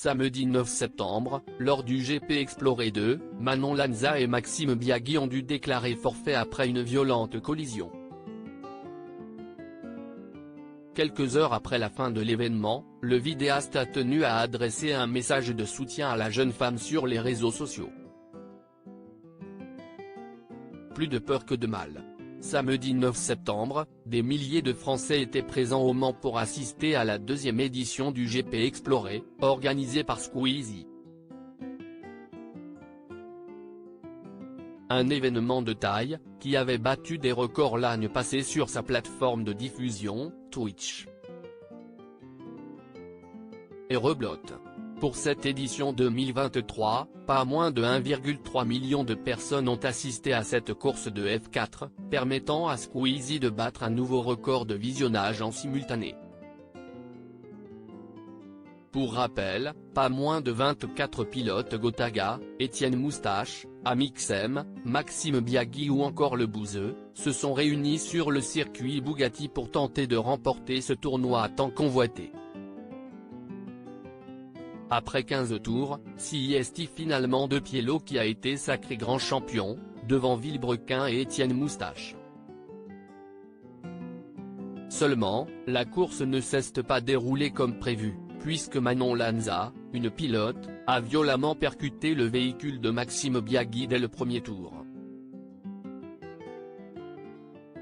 Samedi 9 septembre, lors du GP Explorer 2, Manon Lanza et Maxime Biaggi ont dû déclarer forfait après une violente collision. Quelques heures après la fin de l'événement, le vidéaste a tenu à adresser un message de soutien à la jeune femme sur les réseaux sociaux. Plus de peur que de mal. Samedi 9 septembre, des milliers de Français étaient présents au Mans pour assister à la deuxième édition du GP Explorer, organisée par Squeezie. Un événement de taille, qui avait battu des records l'année passée sur sa plateforme de diffusion, Twitch. Et reblote. Pour cette édition 2023, pas moins de 1,3 million de personnes ont assisté à cette course de F4, permettant à Squeezie de battre un nouveau record de visionnage en simultané. Pour rappel, pas moins de 24 pilotes Gotaga, Étienne Moustache, Amixem, Maxime Biaggi ou encore Le Bouzeux, se sont réunis sur le circuit Bugatti pour tenter de remporter ce tournoi tant convoité. Après 15 tours, CIST finalement de Piello qui a été sacré grand champion, devant Villebrequin et Étienne Moustache. Seulement, la course ne s'est pas déroulée comme prévu, puisque Manon Lanza, une pilote, a violemment percuté le véhicule de Maxime Biaggi dès le premier tour.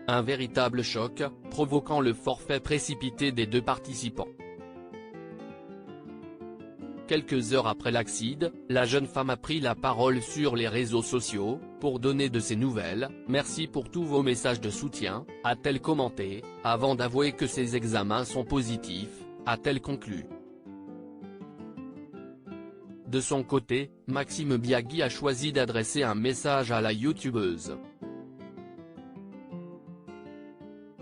Un véritable choc, provoquant le forfait précipité des deux participants. Quelques heures après l'accident, la jeune femme a pris la parole sur les réseaux sociaux, pour donner de ses nouvelles. « Merci pour tous vos messages de soutien », a-t-elle commenté, avant d'avouer que ses examens sont positifs, a-t-elle conclu. De son côté, Maxime Biaggi a choisi d'adresser un message à la youtubeuse.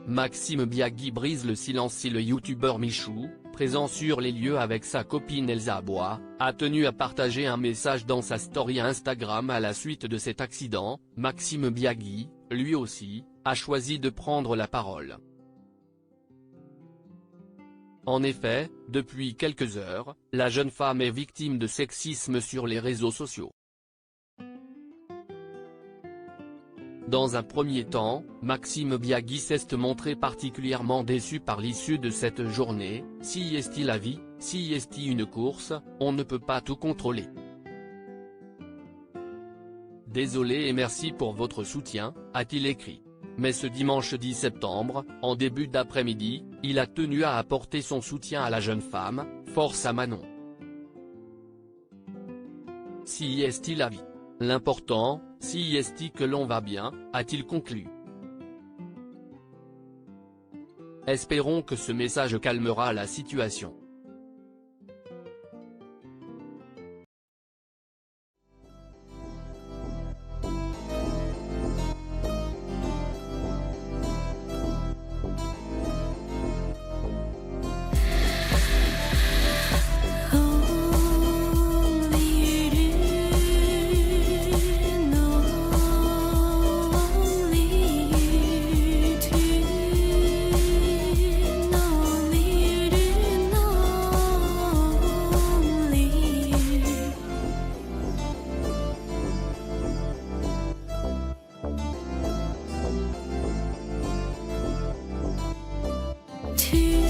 Maxime Biaggi brise le silence si le youtubeur Michou, présent sur les lieux avec sa copine Elsa Bois, a tenu à partager un message dans sa story Instagram à la suite de cet accident. Maxime Biaggi, lui aussi, a choisi de prendre la parole. En effet, depuis quelques heures, la jeune femme est victime de sexisme sur les réseaux sociaux. Dans un premier temps, Maxime Biaggi s'est montré particulièrement déçu par l'issue de cette journée. « Si est la vie, si est une course, on ne peut pas tout contrôler. Désolé et merci pour votre soutien », a-t-il écrit. Mais ce dimanche 10 septembre, en début d'après-midi, il a tenu à apporter son soutien à la jeune femme, force à Manon. Si est la vie. L'important, si est que l'on va bien, a-t-il conclu. Espérons que ce message calmera la situation. To